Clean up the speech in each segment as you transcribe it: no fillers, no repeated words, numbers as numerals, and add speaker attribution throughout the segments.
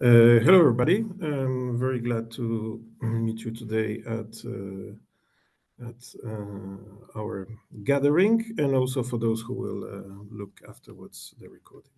Speaker 1: Hello, everybody. I'm very glad to meet you today at our gathering, and also for those who will look afterwards the recording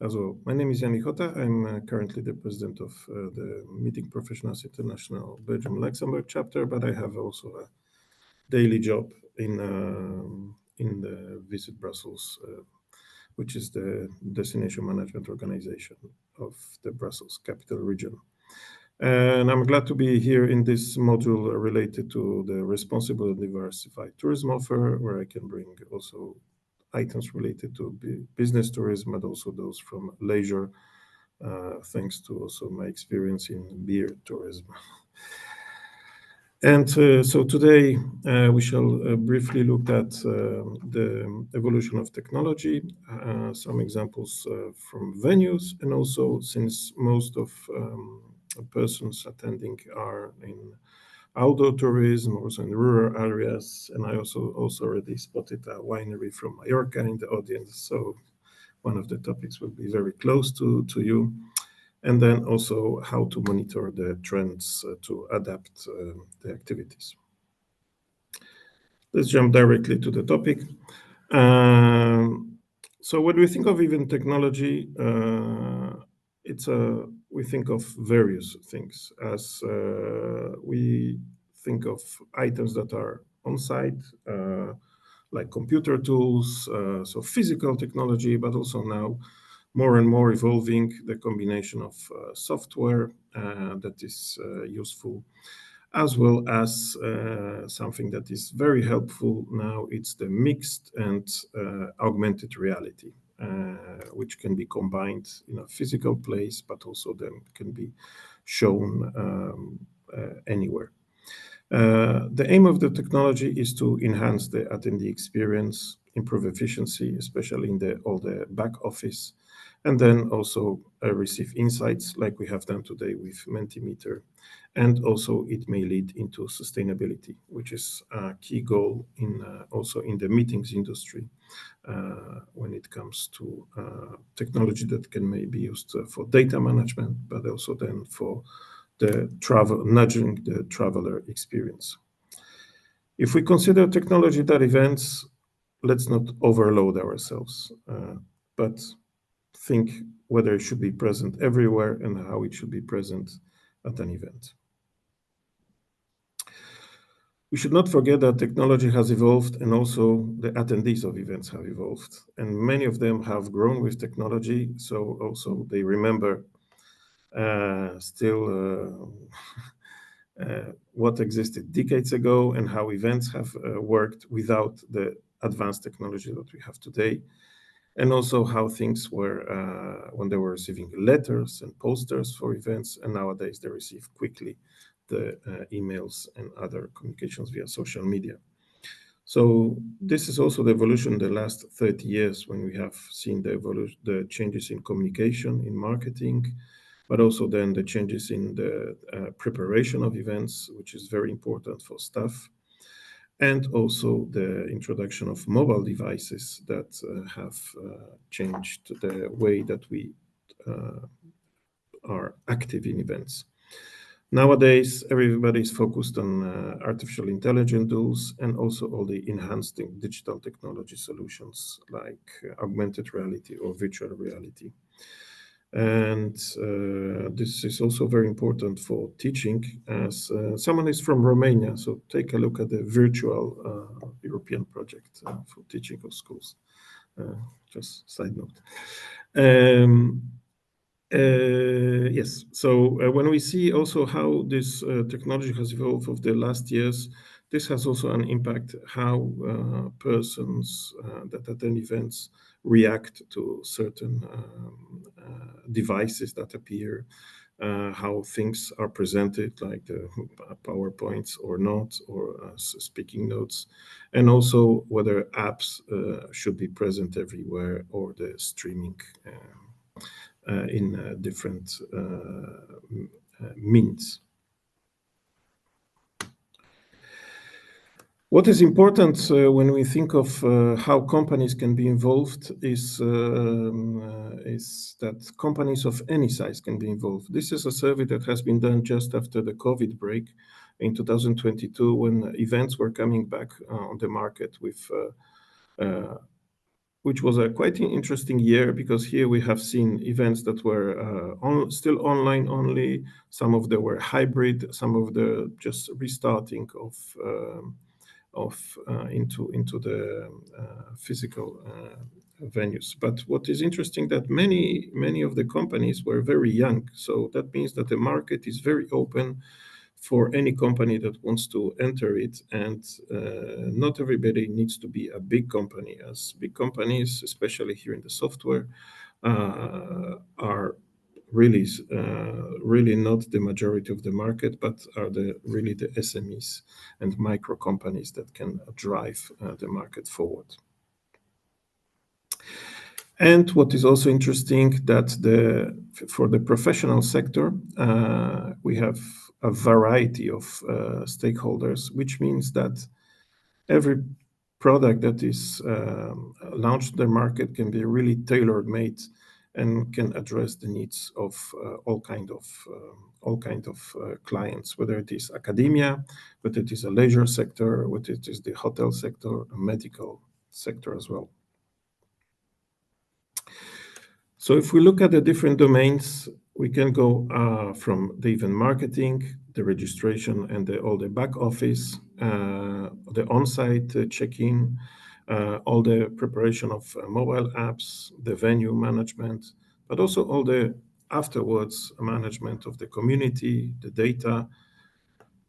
Speaker 1: as well. My name is Lichota. I'm currently the president of the Meeting Professionals International Belgium-Luxembourg chapter, but I have also a daily job in the Visit Brussels, which is the destination management organization of the Brussels capital region. And I'm glad to be here in this module related to the responsible and diversified tourism offer, where I can bring also items related to business tourism, but also those from leisure, thanks to also my experience in beer tourism. And so today we shall briefly look at the evolution of technology, some examples from venues, and also since most of persons attending are in outdoor tourism, also in rural areas, and I also already spotted a winery from Mallorca in the audience, so one of the topics will be very close to you. And then also how to monitor the trends to adapt the activities. Let's jump directly to the topic. So when we think of even technology, we think of various things as we think of items that are on site, like computer tools, so physical technology, but also now more and more evolving the combination of software that is useful, as well as something that is very helpful now. It's the mixed and augmented reality, which can be combined in a physical place, but also then can be shown anywhere. The aim of the technology is to enhance the attendee experience, improve efficiency, especially in all the back office, and then also receive insights like we have done today with Mentimeter. And also it may lead into sustainability, which is a key goal also in the meetings industry when it comes to technology that can maybe be used for data management, but also then for nudging the traveler experience. If we consider technology at events, let's not overload ourselves, but think whether it should be present everywhere and how it should be present at an event. We should not forget that technology has evolved and also the attendees of events have evolved, and many of them have grown with technology, so also they remember still what existed decades ago and how events have worked without the advanced technology that we have today, and also how things were when they were receiving letters and posters for events, and nowadays they receive quickly the emails and other communications via social media. So this is also the evolution in the last 30 years when we have seen the changes in communication, in marketing, but also then the changes in the preparation of events, which is very important for staff, and also the introduction of mobile devices that have changed the way that we are active in events. Nowadays, everybody is focused on artificial intelligence tools and also all the enhanced digital technology solutions like augmented reality or virtual reality. And this is also very important for teaching, as someone is from Romania, so take a look at the virtual European project for teaching of schools. Just side note. Yes, so when we see also how this technology has evolved over the last years, this has also an impact how persons that attend events react to certain devices that appear, how things are presented, like the PowerPoints or not, or speaking notes, and also whether apps should be present everywhere or the streaming in different means. What is important when we think of how companies can be involved is that companies of any size can be involved. This is a survey that has been done just after the COVID break in 2022, when events were coming back on the market with which was a quite an interesting year, because here we have seen events that were still online only. Some of them were hybrid, some of the just restarting of into the physical venues. But what is interesting, that many of the companies were very young, so that means that the market is very open for any company that wants to enter it, and not everybody needs to be a big company, as big companies, especially here in the software, are really not the majority of the market, but are really the SMEs and micro companies that can drive the market forward. And what is also interesting, that for the professional sector, we have a variety of stakeholders, which means that every product that is launched in the market can be really tailor made and can address the needs of all kind of clients, whether it is academia, whether it is a leisure sector, whether it is the hotel sector, a medical sector as well. So if we look at the different domains, we can go from the event marketing, the registration, and all the back office, the on-site check-in, all the preparation of mobile apps, the venue management, but also all the afterwards management of the community, the data,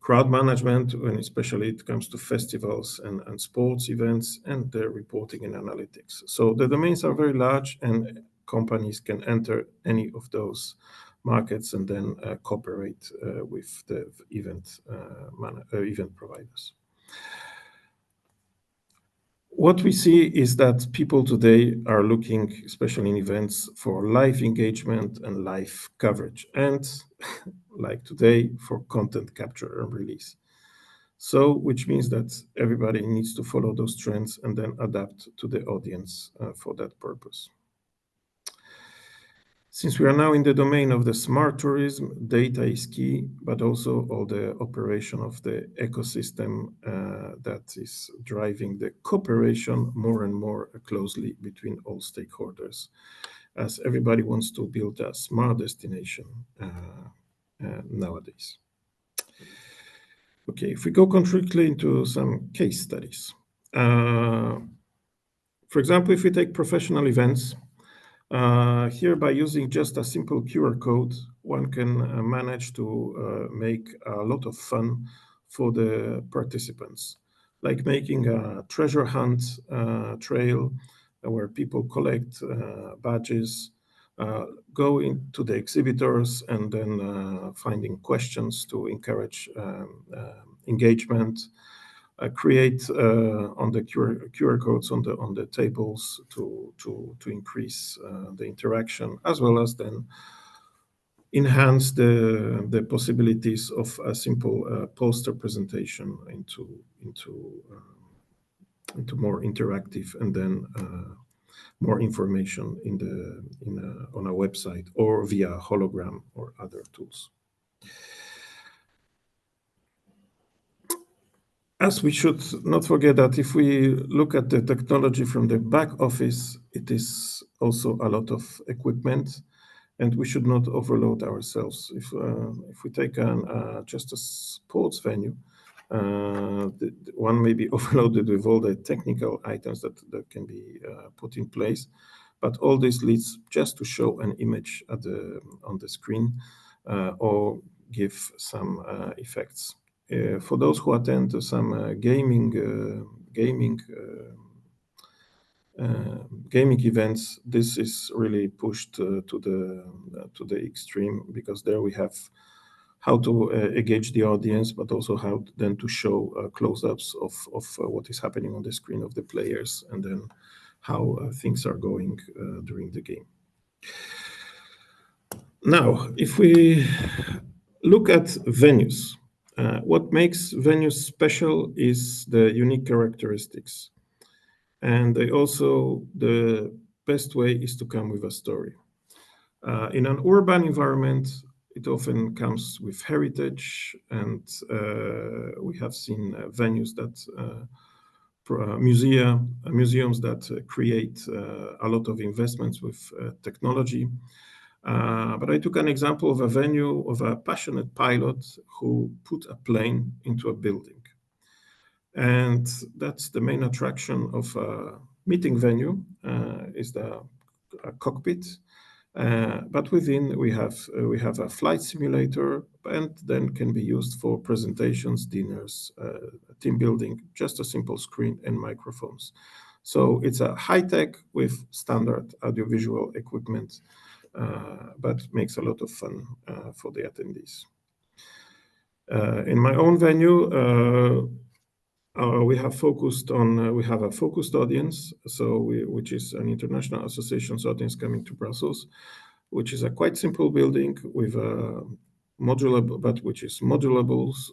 Speaker 1: crowd management, when especially it comes to festivals and sports events, and the reporting and analytics. So the domains are very large, and companies can enter any of those markets and then cooperate with the event providers. What we see is that people today are looking, especially in events, for live engagement and live coverage, and like today, for content capture and release. So, which means that everybody needs to follow those trends and then adapt to the audience for that purpose. Since we are now in the domain of the smart tourism, data is key, but also all the operation of the ecosystem that is driving the cooperation more and more closely between all stakeholders, as everybody wants to build a smart destination nowadays. Okay, if we go concretely into some case studies. For example, if we take professional events, here, by using just a simple QR code, one can manage to make a lot of fun for the participants, like making a treasure hunt trail where people collect badges, going to the exhibitors, and then finding questions to encourage engagement. Create on the QR codes on the tables to increase the interaction, as well as then enhance the possibilities of a simple poster presentation into more interactive, and then more information on a website or via hologram or other tools. As we should not forget that if we look at the technology from the back office, it is also a lot of equipment, and we should not overload ourselves. If we take just a sports venue, one may be overloaded with all the technical items that can be put in place, but all this leads just to show an image on the screen or give some effects. For those who attend some gaming events, this is really pushed to the extreme, because there we have how to engage the audience, but also how then to show close-ups of what is happening on the screen of the players, and then how things are going during the game. Now, if we look at venues, What makes venues special is the unique characteristics, and the best way is to come with a story. In an urban environment, it often comes with heritage, and we have seen venues that museums that create a lot of investments with technology. But I took an example of a venue of a passionate pilot who put a plane into a building. And that's the main attraction of a meeting venue, is the cockpit. But within we have a flight simulator, and then can be used for presentations, dinners, team building, just a simple screen and microphones. So it's a high tech with standard audiovisual equipment, but makes a lot of fun for the attendees. In my own venue, we have we have a focused audience, which is an international associations audience coming to Brussels, which is a quite simple building with a modular, but which is modulables.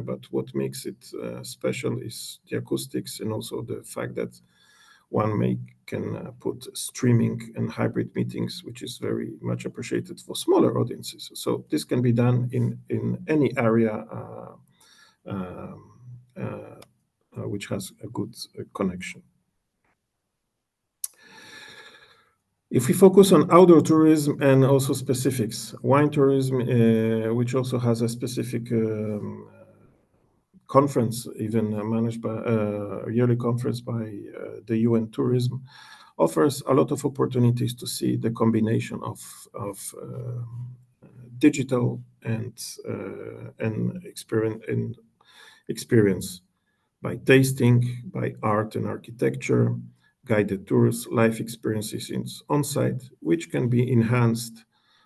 Speaker 1: But what makes it special is the acoustics and also the fact that can put streaming and hybrid meetings, which is very much appreciated for smaller audiences. So this can be done in any area um, which has a good connection. If we focus on outdoor tourism and also specifics, wine tourism, which also has a specific conference, even managed by a yearly conference by the UN Tourism, offers a lot of opportunities to see the combination of digital and experience by tasting, by art and architecture, guided tours, life experiences on site, which can be enhanced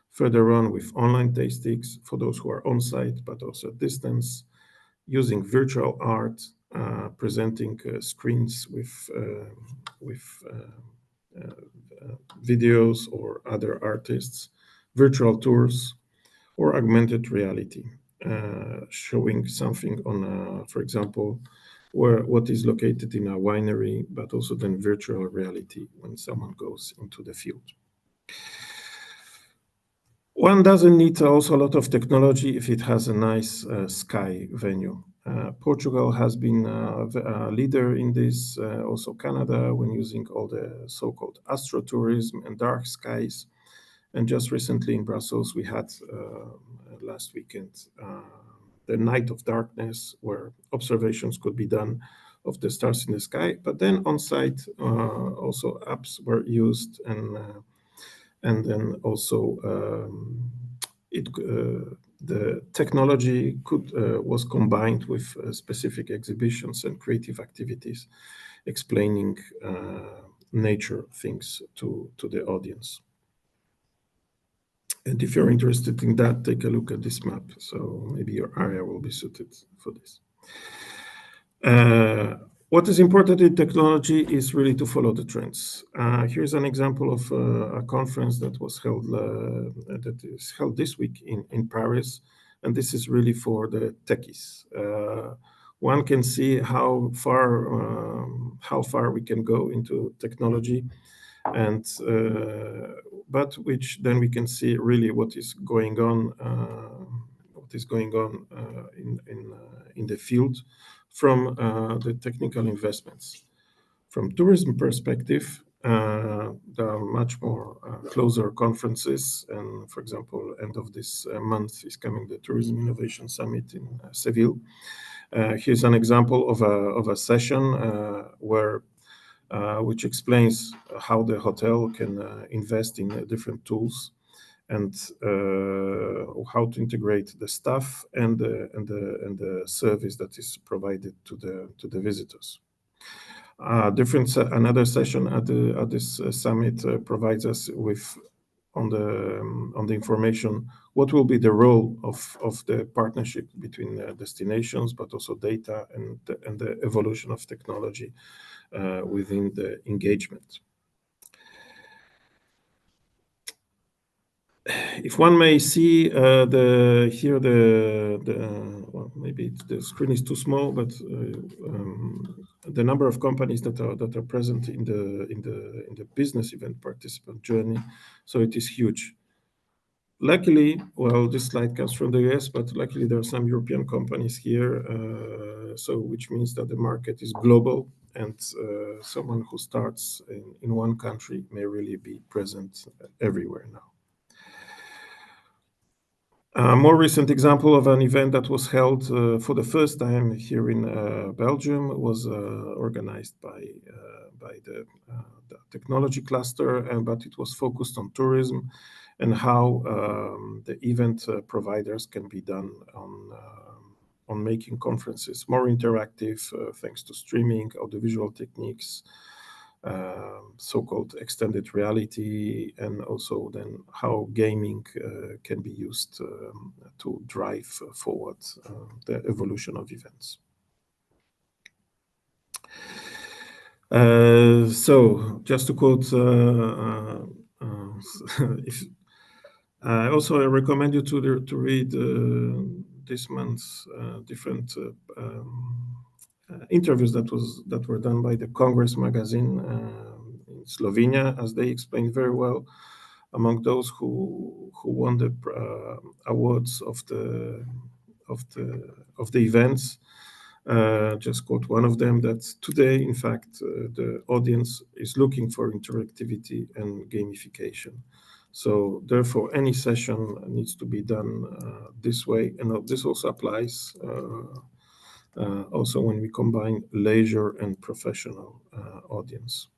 Speaker 1: further on with online tastings for those who are on site, but also at distance, using virtual art, presenting screens with videos or other artists, virtual tours, or augmented reality, showing something on, for example, what is located in a winery, but also then virtual reality when someone goes into the field. One doesn't need also a lot of technology if it has a nice sky venue. Portugal has been a leader in this, also Canada, when using all the so-called astrotourism and dark skies. And just recently in Brussels, we had last weekend the Night of Darkness, where observations could be done of the stars in the sky. But then on site, also apps were used, and then also the technology was combined with specific exhibitions and creative activities, explaining nature things to the audience. And if you're interested in that, take a look at this map. So maybe your area will be suited for this. What is important in technology is really to follow the trends. Here's an example of a conference that is held this week in Paris, and this is really for the techies. One can see how far we can go into technology, and but which then we can see really what is going on in the field from the technical investments. From tourism perspective, there are much more closer conferences, and for example, end of this month is coming the Tourism Innovation Summit in Seville. Here's an example of a session which explains how the hotel can invest in different tools and how to integrate the staff and the service that is provided to the visitors. Another session at this summit provides us with on the information what will be the role of the partnership between destinations, but also data and the evolution of technology within the engagement. if one may see the here the well, maybe the screen is too small, but the number of companies that are present in the business event participant journey, so it is huge. Luckily, well, this slide comes from the US, but luckily there are some European companies here, so which means that the market is global, and someone who starts in one country may really be present everywhere now. A more recent example of an event that was held for the first time here in Belgium was organized by the technology cluster, but it was focused on tourism and how the event providers can be done on making conferences more interactive thanks to streaming, audiovisual techniques, so-called extended reality, and also then how gaming can be used to drive forward the evolution of events. So just to quote, if I also recommend you to read this month's different interviews that were done by the Congress magazine in Slovenia, as they explained very well. Among those who won the awards of the events, just quote one of them, that today, in fact, the audience is looking for interactivity and gamification. So therefore, any session needs to be done this way, and this also applies also when we combine leisure and professional audience.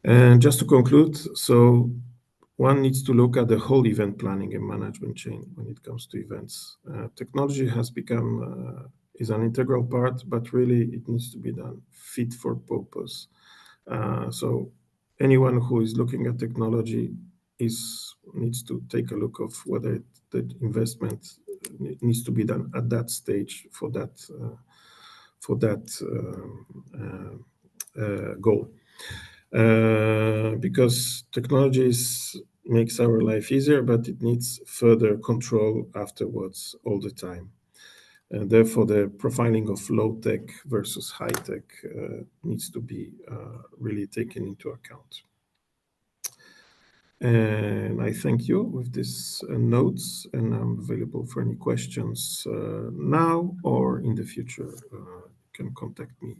Speaker 1: And just to conclude, so one needs to look at the whole event planning and management chain when it comes to events. Technology has become is an integral part, but really it needs to be done fit for purpose. So anyone who is looking at technology needs to take a look of whether the investment needs to be done at that stage for that goal. Because technology makes our life easier, but it needs further control afterwards all the time. And therefore, the profiling of low tech versus high tech needs to be really taken into account. And I thank you with these notes, and I'm available for any questions now or in the future. You can contact me